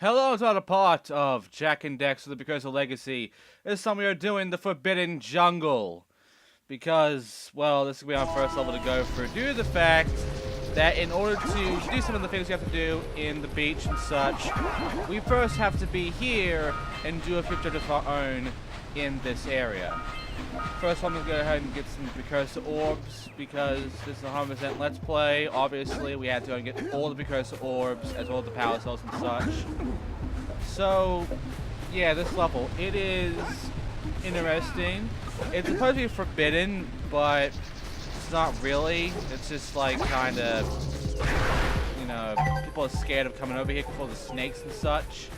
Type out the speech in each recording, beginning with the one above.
Hello to the part of Jak and Daxter, the Precursor Legacy. This time we are doing the Forbidden Jungle. Because, well, this will be our first level to go through. Due to the fact that in order to do some of the things we have to do in the beach and such, we first have to be here and do a few objectives of our own in this area. First, I'm going to go ahead and get some Precursor Orbs, because this is a 100% Let's Play. Obviously, we had to go and get all the Precursor Orbs, as well as the Power Cells and such. So, yeah, this level, it is interesting. It's supposed to be forbidden, but it's not really. It's just like, kind of, you know, people are scared of coming over here because of the snakes and such.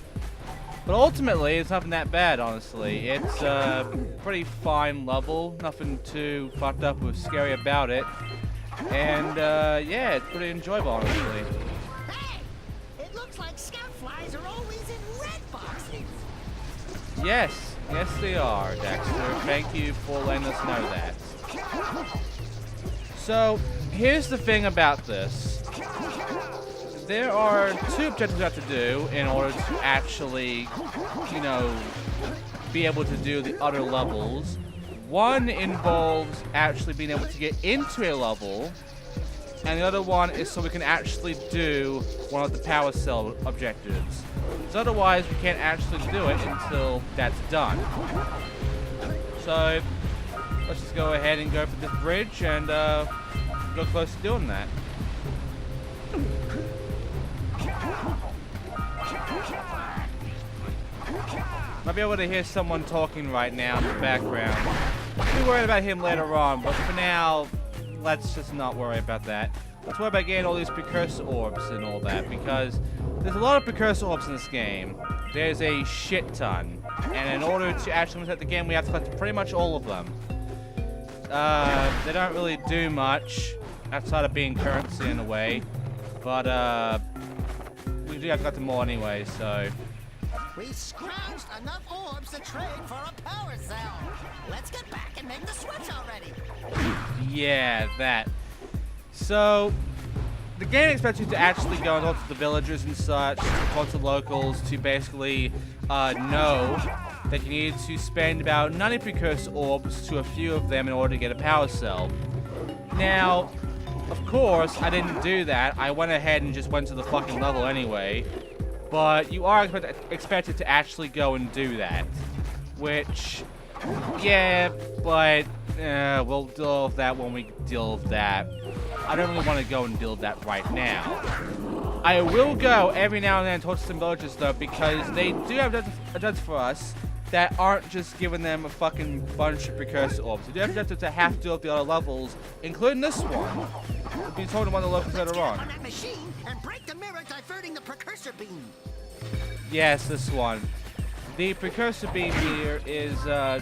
But ultimately, it's nothing that bad, honestly. It's a pretty fine level. Nothing too fucked up or scary about it. And, yeah, it's pretty enjoyable, honestly. Hey! It looks like scout flies are always in red boxes! Yes. Yes, they are, Daxter. Thank you for letting us know that. So, here's the thing about this. There are two objectives you have to do in order to actually, you know, be able to do the other levels. One involves actually being able to get into a level, and the other one is so we can actually do one of the power cell objectives. So otherwise, we can't actually do it until that's done. So, let's just go ahead and go for this bridge and go close to doing that. Might be able to hear someone talking right now in the background. I'll be worried about him later on, but for now, let's just not worry about that. Let's worry about getting all these Precursor Orbs and all that, because there's a lot of Precursor Orbs in this game. There's a shit ton. And in order to actually set the game, we have to collect pretty much all of them. They don't really do much, outside of being currency in a way. But, we do have to collect them more anyway, so... We scrounged enough orbs to trade for a power cell! Let's get back and make the switch already! Yeah, that. So, the game expects you to actually go and talk to the villagers and such, talk to locals, to basically know that you need to spend about 90 Precursor Orbs to a few of them in order to get a power cell. Now, of course, I didn't do that. I went ahead and just went to the fucking level anyway. But you are expected to actually go and do that. Which, yeah, but we'll deal with that when we deal with that. I don't really want to go and deal with that right now. I will go every now and then and talk to some villagers though, because they do have objectives for us that aren't just giving them a fucking bunch of Precursor Orbs. They do have objectives to have to deal with the other levels, including this one. We'll be told one of the locals later on. That machine and break the mirror diverting the Precursor beam. Yes, this one. The Precursor beam here is,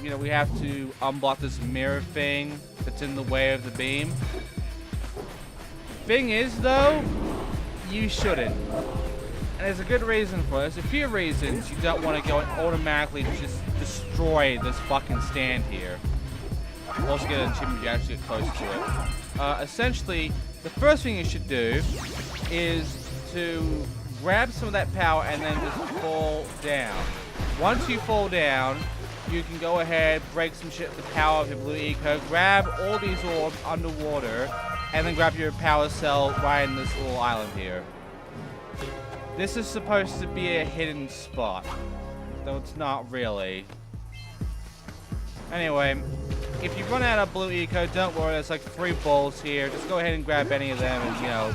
you know, we have to unblock this mirror thing that's in the way of the beam. Thing is, though, you shouldn't. And there's a good reason for it. There's a few reasons you don't want to go and automatically just destroy this fucking stand here. We'll also get an achievement if you actually get close to it. Essentially, the first thing you should do is to grab some of that power and then just fall down. Once you fall down, you can go ahead, break some shit with the power of your blue eco, grab all these orbs underwater, and then grab your power cell right in this little island here. This is supposed to be a hidden spot, though it's not really. Anyway, if you run out of blue eco, don't worry, there's like 3 balls here. Just go ahead and grab any of them and, you know,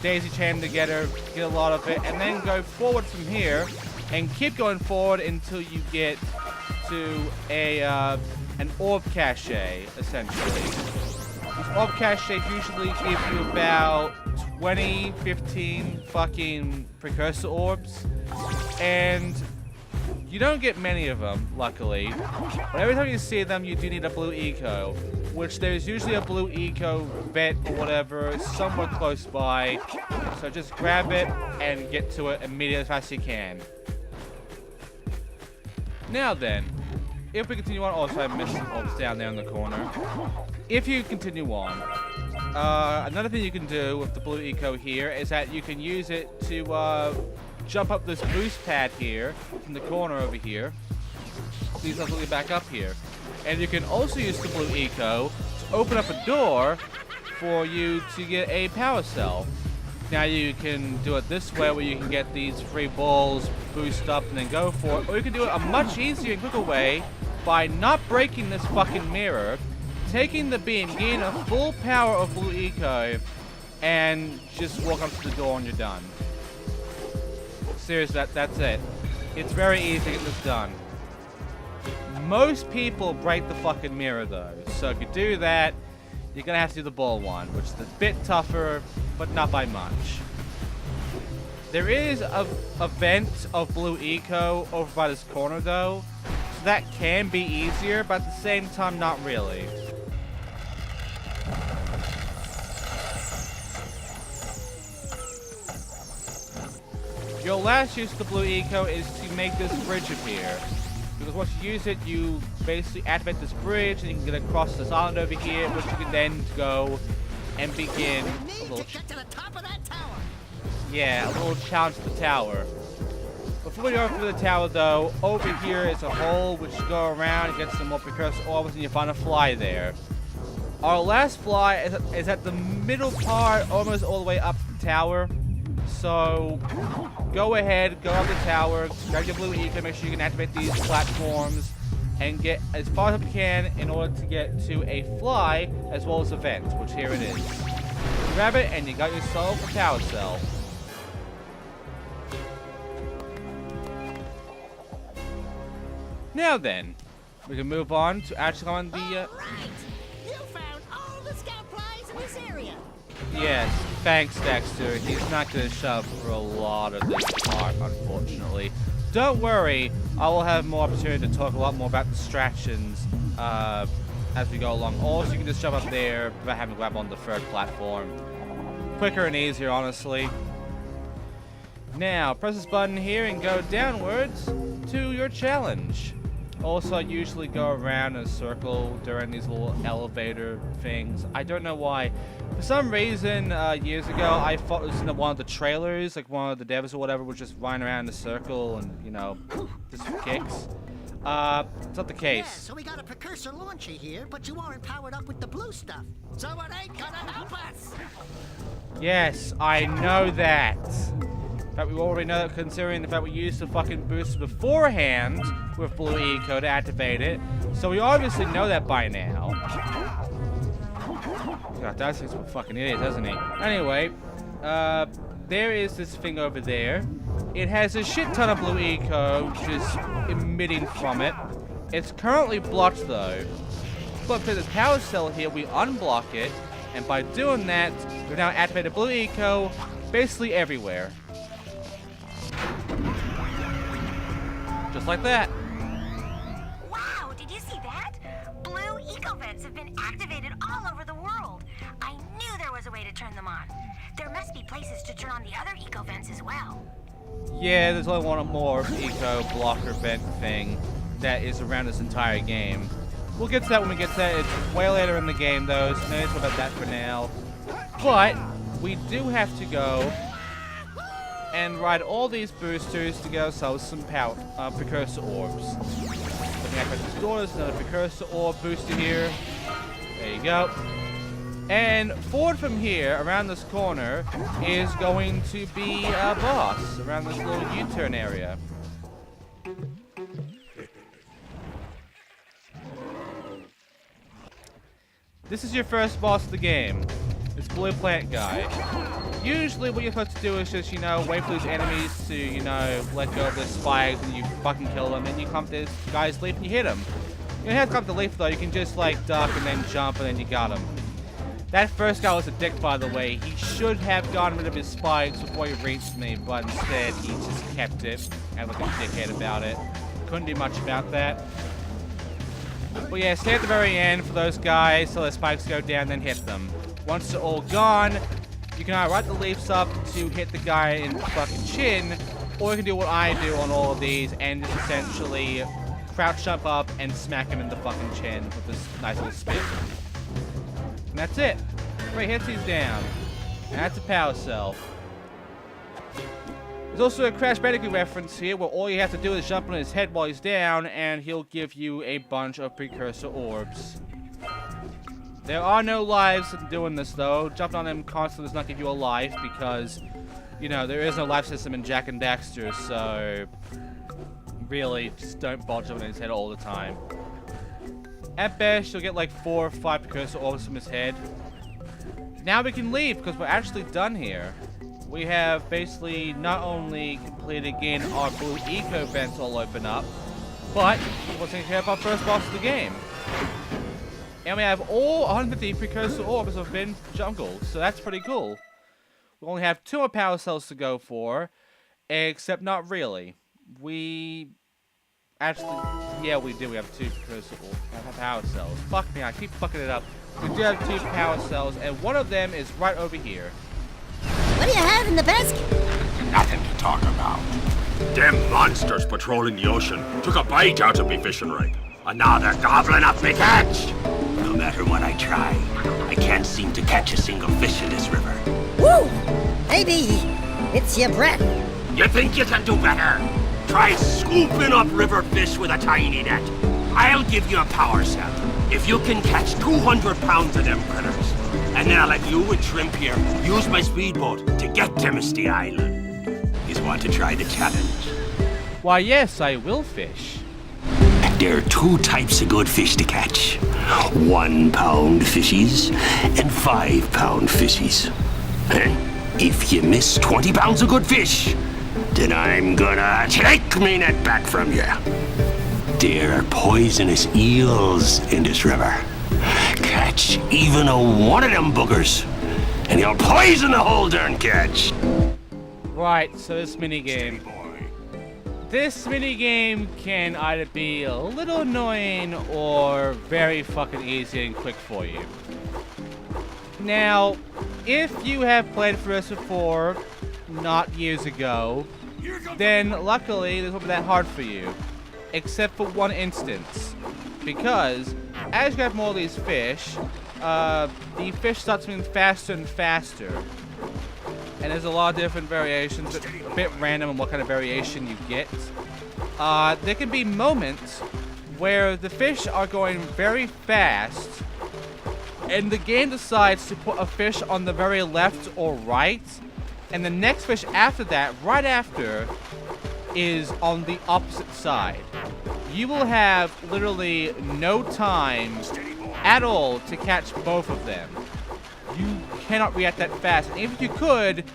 daisy chain together, get a lot of it, and then go forward from here and keep going forward until you get to a an orb cache, essentially. These orb caches usually give you about 20, 15 fucking Precursor Orbs, and you don't get many of them, luckily. But every time you see them, you do need a blue eco, which there's usually a blue eco vet or whatever somewhere close by. So just grab it and get to it immediately as fast as you can. Now then, if we continue on, also I missed some orbs down there in the corner. If you continue on, Another thing you can do with the blue eco here is that you can use it to jump up this boost pad here from the corner over here. These are looking back up here. And you can also use the blue eco to open up a door for you to get a power cell. Now you can do it this way where you can get these free balls, boost up, and then go for it. Or you can do it a much easier and quicker way by not breaking this fucking mirror, taking the beam, getting a full power of blue eco, and just walk up to the door and you're done. Seriously, that's it. It's very easy to get this done. Most people break the fucking mirror though, so if you do that, you're gonna have to do the ball one, which is a bit tougher, but not by much. There is a vent of blue eco over by this corner though, so that can be easier, but at the same time, not really. Your last use of the blue eco is to make this bridge appear. Because once you use it, you basically activate this bridge, and you can get across this island over here, which you can then go and begin We need to get to the top of that tower. yeah, a little challenge to the tower. Before we go through the tower, though, over here is a hole which you go around and get some more precursor orbs, and you find a fly there. Our last fly is at the middle part, almost all the way up the tower. So go ahead, go up the tower, grab your blue eco, make sure you can activate these platforms, and get as far as you can in order to get to a fly as well as a vent, which here it is. Grab it, and you got yourself a power cell. Now then, we can move on to actually on the. All right, you found all the scout flies in this area. Yes, thanks, Daxter. He's not going to shove for a lot of this part, unfortunately. Don't worry, I will have more opportunity to talk a lot more about distractions as we go along. Also, you can just jump up there without having to grab on the third platform. Quicker and easier, honestly. Now, press this button here and go downwards to your challenge. Also, I usually go around in a circle during these little elevator things. I don't know why. For some reason, years ago, I thought it was in one of the trailers, like one of the devs or whatever, was just running around in a circle and, you know, just for kicks. It's not the case. Yeah, so we got a precursor launcher here, but you aren't powered up with the blue stuff. So it ain't gonna help us. Yes, I know that. In fact, we already know that considering the fact we used the fucking boost beforehand with blue eco to activate it. So we obviously know that by now. God, Daxter's a fucking idiot, doesn't he? Anyway, there is this thing over there. It has a shit ton of blue eco just emitting from it. It's currently blocked though. But for the power cell here, we unblock it, and by doing that, we've now activated blue eco basically everywhere. Just like that. Wow, did you see that? Blue eco vents have been activated all over the world. I knew there was a way to turn them on. There must be places to turn on the other eco vents as well. Yeah, there's only one more eco blocker vent thing that is around this entire game. We'll get to that when we get to that. It's way later in the game though, so no need to worry about that for now. But we do have to go and ride all these boosters to get ourselves some power, precursor orbs. Looking at this door, there's another precursor orb booster here. There you go. And forward from here, around this corner, is going to be a boss around this little U-turn area. This is your first boss of the game. This blue plant guy. Usually what you're supposed to do is just, you know, wait for these enemies to, you know, let go of their spikes and you fucking kill them. Then you come to this guy's leaf and you hit him. You don't have to come to the leaf though, you can just like duck and then jump and then you got him. That first guy was a dick, by the way. He should have gotten rid of his spikes before he reached me, but instead he just kept it and like a dickhead about it. Couldn't do much about that. But yeah, stay at the very end for those guys so their spikes go down, then hit them. Once they're all gone, you can either ride the leaves up to hit the guy in the fucking chin, or you can do what I do on all of these and just essentially crouch jump up and smack him in the fucking chin with this nice little spin. And that's it. 3 hits, he's down. And that's a power cell. There's also a Crash Bandicoot reference here where all you have to do is jump on his head while he's down and he'll give you a bunch of Precursor orbs. There are no lives in doing this though. Jumping on him constantly does not give you a life because, you know, there is no life system in Jak and Daxter, so really just don't bother jumping on his head all the time. At best, you'll get like 4 or 5 Precursor orbs from his head. Now we can leave because we're actually done here. We have basically not only completed again our blue eco vents all open up, but we're taking care of our first boss of the game. And we have all 150 Precursor orbs of Forbidden Jungle, so that's pretty cool. We only have 2 more power cells to go for, except not really. We actually, yeah, we do. We have 2 Precursor power cells. Fuck me, I keep fucking it up. We do have 2 power cells, and one of them is right over here. What do you have in the basket? Nothing to talk about. Them monsters patrolling the ocean took a bite out of me fishing rig. And now they're gobbling up me catch. No matter what I try, I can't seem to catch a single fish in this river. Woo! Maybe it's your breath. You think you can do better? Try scooping up river fish with a tiny net. I'll give you a power cell if you can catch 200 pounds of them critters. And then I'll let you and Shrimp here use my speedboat to get to Misty Island. You want to try the challenge? Why, yes, I will fish. There are 2 types of good fish to catch. 1 pound fishies and 5 pound fishies. And if you miss 20 pounds of good fish, then I'm gonna take me net back from you. There are poisonous eels in this river. Catch even one of them boogers, and you'll poison the whole darn catch. Right, so this minigame. This minigame can either be a little annoying or very fucking easy and quick for you. Now, if you have played Precursor 4 not years ago, then luckily this won't be that hard for you. Except for one instance. Because as you grab more of these fish, the fish starts moving faster and faster. And there's a lot of different variations, but a bit random on what kind of variation you get. There can be moments where the fish are going very fast, and the game decides to put a fish on the very left or right, and the next fish after that, right after, is on the opposite side. You will have literally no time at all to catch both of them. You cannot react that fast. And even if you could,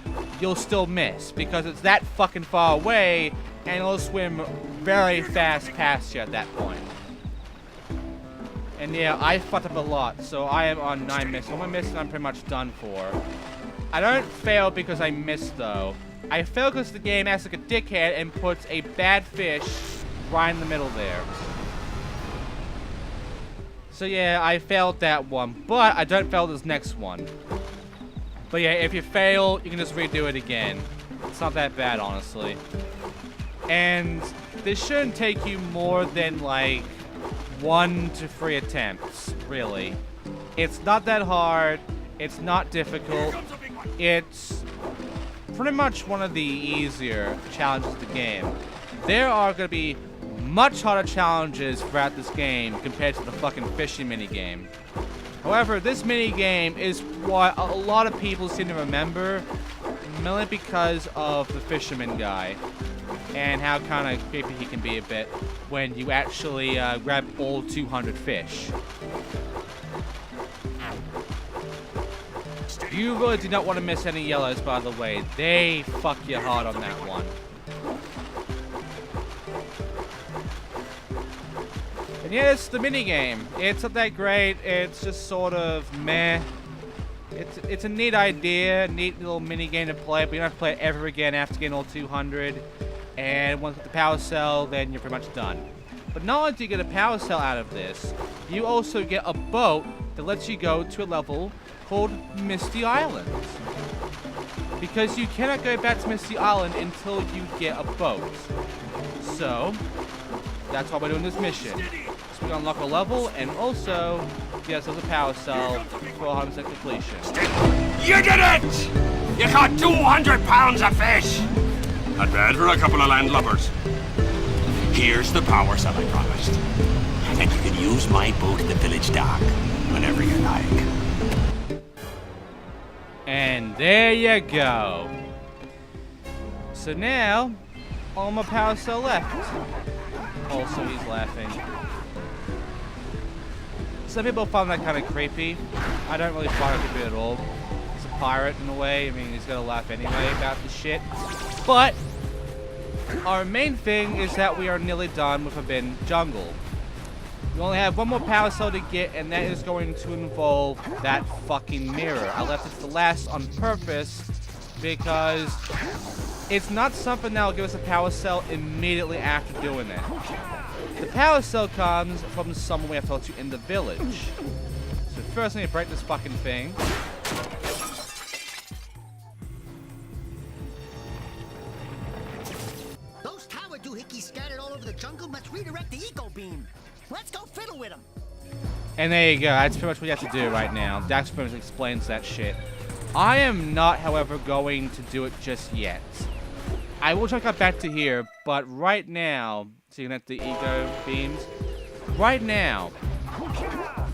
you'll still miss because it's that fucking far away and it'll swim very fast past you at that point. And yeah, I fucked up a lot, so I am on 9 misses. One more miss and I'm pretty much done for. I don't fail because I missed though. I fail because the game acts like a dickhead and puts a bad fish right in the middle there. So yeah, I failed that one, but I don't fail this next one. But yeah, if you fail, you can just redo it again. It's not that bad, honestly. And this shouldn't take you more than like 1 to 3 attempts, really. It's not that hard. It's not difficult. It's pretty much one of the easier challenges of the game. There are going to be much harder challenges throughout this game compared to the fucking fishing minigame. However, this minigame is what a lot of people seem to remember, mainly because of the fisherman guy and how kind of creepy he can be a bit when you actually grab all 200 fish. You really do not want to miss any yellows, by the way. They fuck you hard on that one. And yeah, it's the minigame. It's not that great. It's just sort of meh. It's a neat idea, neat little minigame to play, but you don't have to play it ever again after getting all 200. And once with the power cell, then you're pretty much done. But not only do you get a power cell out of this, you also get a boat that lets you go to a level called Misty Island. Because you cannot go back to Misty Island until you get a boat. So, that's why we're doing this mission. So we can unlock a level and also get ourselves a power cell for 100% completion. You did it! You caught 200 pounds of fish! Not bad for a couple of landlubbers. Here's the power cell I promised. And you can use my boat at the village dock whenever you like. And there you go. So now, all my power cell left. Also, he's laughing. Some people find that kind of creepy. I don't really find it creepy at all. He's a pirate in a way. I mean, he's gonna laugh anyway about the shit. But our main thing is that we are nearly done with Forbidden Jungle. We only have one more power cell to get, and that is going to involve that fucking mirror. I left it to last on purpose because it's not something that will give us a power cell immediately after doing it. The power cell comes from someone we have to talk to in the village. So first I need to break this fucking thing. Those tower doohickeys scattered all over the jungle must redirect the eco beam. Let's go fiddle with them. And there you go. That's pretty much what you have to do right now. Dax pretty much explains that shit. I am not, however, going to do it just yet. I will check out back to here, but right now, so you can have the ego beams. Right now,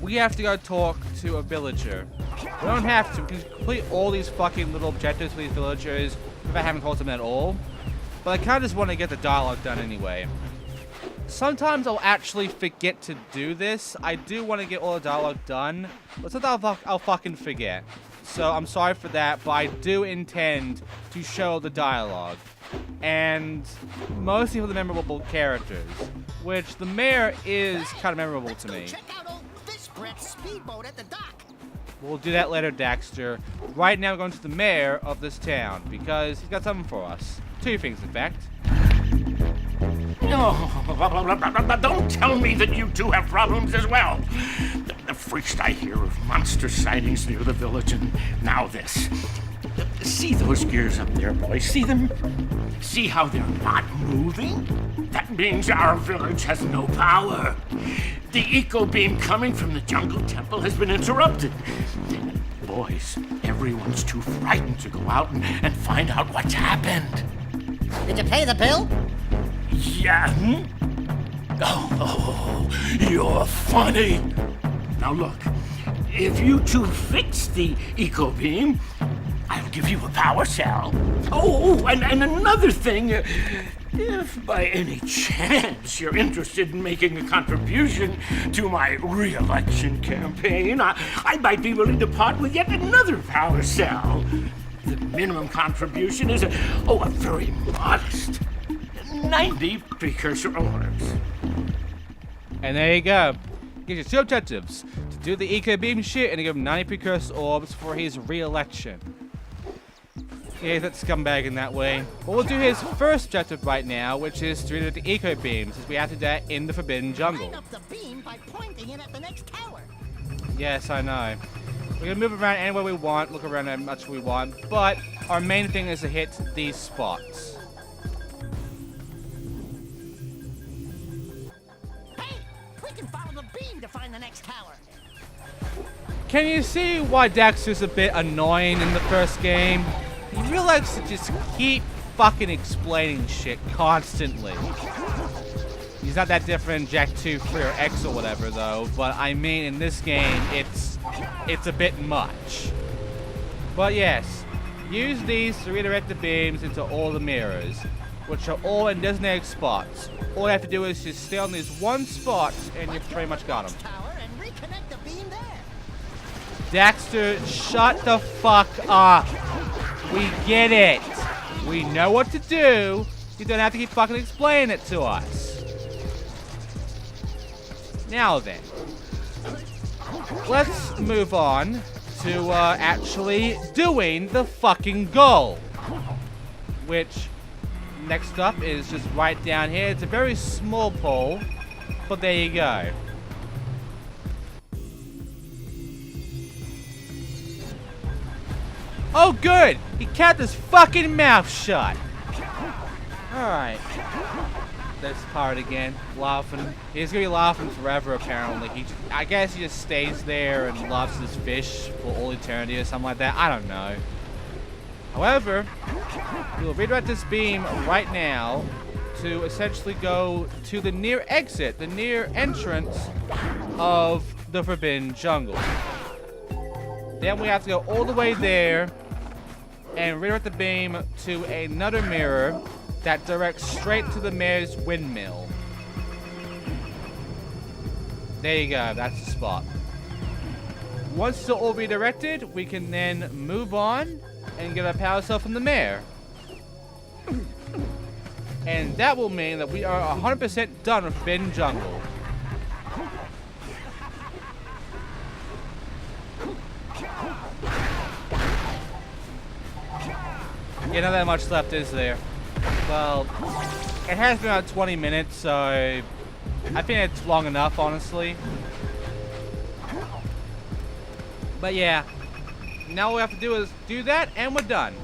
we have to go talk to a villager. We don't have to. We can complete all these fucking little objectives for these villagers without having talked to them at all. But I kind of just want to get the dialogue done anyway. Sometimes I'll actually forget to do this. I do want to get all the dialogue done, but sometimes I'll fucking forget. So I'm sorry for that, but I do intend to show the dialogue. And mostly for the memorable characters, which the mayor is kind of memorable to me. Check out old Fish Brett's speedboat at the dock. We'll do that later, Daxter. Right now, we're going to the mayor of this town because he's got something for us. Two things, in fact. Oh, don't tell me that you two have problems as well. First I hear of monster sightings near the village, and now this. See those gears up there, boys? See them? See how they're not moving? That means our village has no power. The eco beam coming from the jungle temple has been interrupted. Boys, everyone's too frightened to go out and find out what's happened. Did you pay the bill? Yeah. Oh, you're funny. Now look, if you two fix the eco beam, I'll give you a power cell. Oh, and another thing, if by any chance you're interested in making a contribution to my re-election campaign, I might be willing to part with yet another power cell. The minimum contribution is a very modest 90 Precursor orbs. And there you go. Gives you two objectives. To do the eco beam shit and to give him 90 Precursor orbs for his re-election. Yeah, that scumbag in that way. But we'll do his first objective right now, which is to do the eco beams, as we have to do that in the Forbidden Jungle. Line up the beam by pointing it at the next tower. Yes, I know. We're gonna move around anywhere we want, look around how much we want, but our main thing is to hit these spots. Hey, we can follow the beam to find the next tower. Can you see why Daxter's a bit annoying in the first game? He really likes to just keep fucking explaining shit constantly. He's not that different in Jak 2, 3, or X or whatever though, but I mean in this game it's a bit much. But yes, use these to redirect the beams into all the mirrors, which are all in designated spots. All you have to do is just stay on these one spot and you pretty much got them. Tower and reconnect the beam there. Daxter, shut the fuck up. We get it. We know what to do. You don't have to keep fucking explaining it to us. Now then, let's move on to actually doing the fucking goal. Which, next up is just right down here. It's a very small pole, but there you go. Oh, good! He kept his fucking mouth shut. Alright. This part again, laughing. He's gonna be laughing forever, apparently. I guess he just stays there and loves his fish for all eternity or something like that. I don't know. However, we will redirect this beam right now to essentially go to the near exit, the near entrance of the Forbidden Jungle. Then we have to go all the way there and redirect the beam to another mirror that directs straight to the mayor's windmill. There you go, that's the spot. Once it's all redirected, we can then move on and get our power cell from the mayor. And that will mean that we are 100% done with Forbidden Jungle. Yeah, not that much left, is there? Well, it has been about 20 minutes, so I think it's long enough, honestly. But yeah, now all we have to do is do that, and we're done.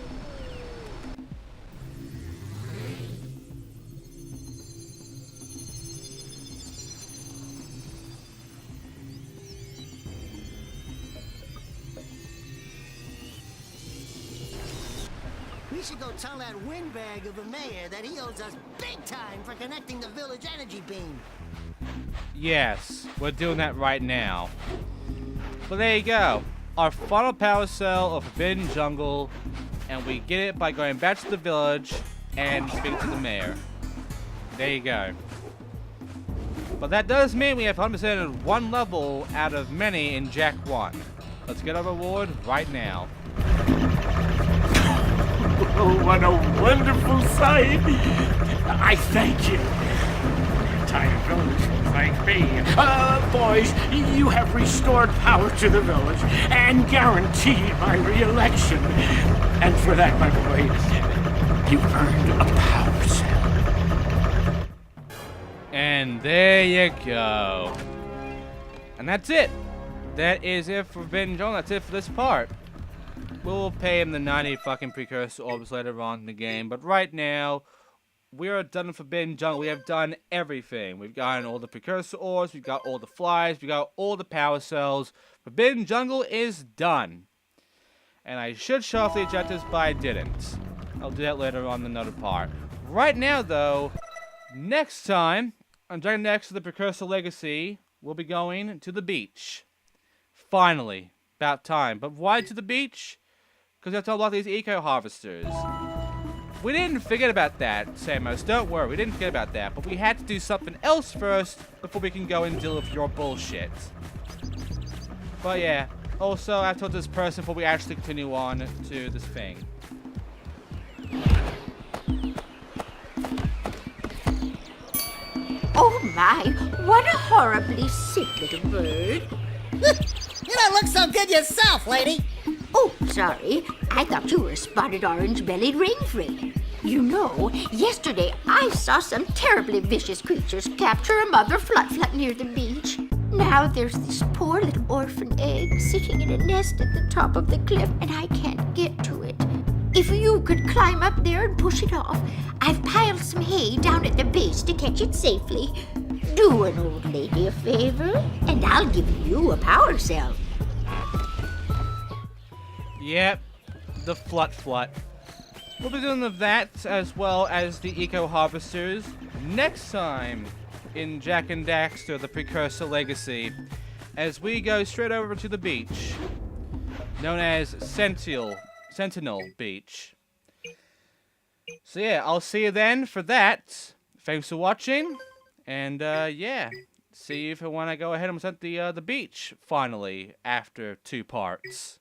We should go tell that windbag of a mayor that he owes us big time for connecting the village energy beam. Yes, we're doing that right now. But there you go. Our final power cell of Forbidden Jungle, and we get it by going back to the village and speaking to the mayor. There you go. But that does mean we have 100% of one level out of many in Jak 1. Let's get our reward right now. Oh, what a wonderful sight! I thank you. The entire village will thank me. Boys, you have restored power to the village and guaranteed my re-election. And for that, my boy, you've earned a power cell. And there you go. And that's it. That is it for Forbidden Jungle. That's it for this part. We'll pay him the 90 fucking Precursor orbs later on in the game, but right now, we are done with Forbidden Jungle. We have done everything. We've gotten all the Precursor orbs, we've got all the flies, we got all the power cells. Forbidden Jungle is done. And I should show off the objectives, but I didn't. I'll do that later on in another part. Right now, though, next time, on Jak Daxter the Precursor Legacy, we'll be going to the beach. Finally. About time. But why to the beach? Because we have to unlock these eco-harvesters. We didn't forget about that, Samus. Don't worry, we didn't forget about that. But we had to do something else first before we can go and deal with your bullshit. But yeah, also I have to talk to this person before we actually continue on to this thing. Oh my, what a horribly sick little bird. You don't look so good yourself, lady. Oh, sorry. I thought you were a spotted orange-bellied rainfree. You know, yesterday I saw some terribly vicious creatures capture a mother flut-flut near the beach. Now there's this poor little orphan egg sitting in a nest at the top of the cliff, and I can't get to it. If you could climb up there and push it off, I've piled some hay down at the base to catch it safely. Do an old lady a favor, and I'll give you a power cell. Yep, the flut-flut. We'll be doing that as well as the eco-harvesters next time in Jak Daxter the Precursor Legacy, as we go straight over to the beach, known as Sentinel Beach. So yeah, I'll see you then for that. Thanks for watching, and yeah, see you for when I go ahead and present the beach finally after 2 parts.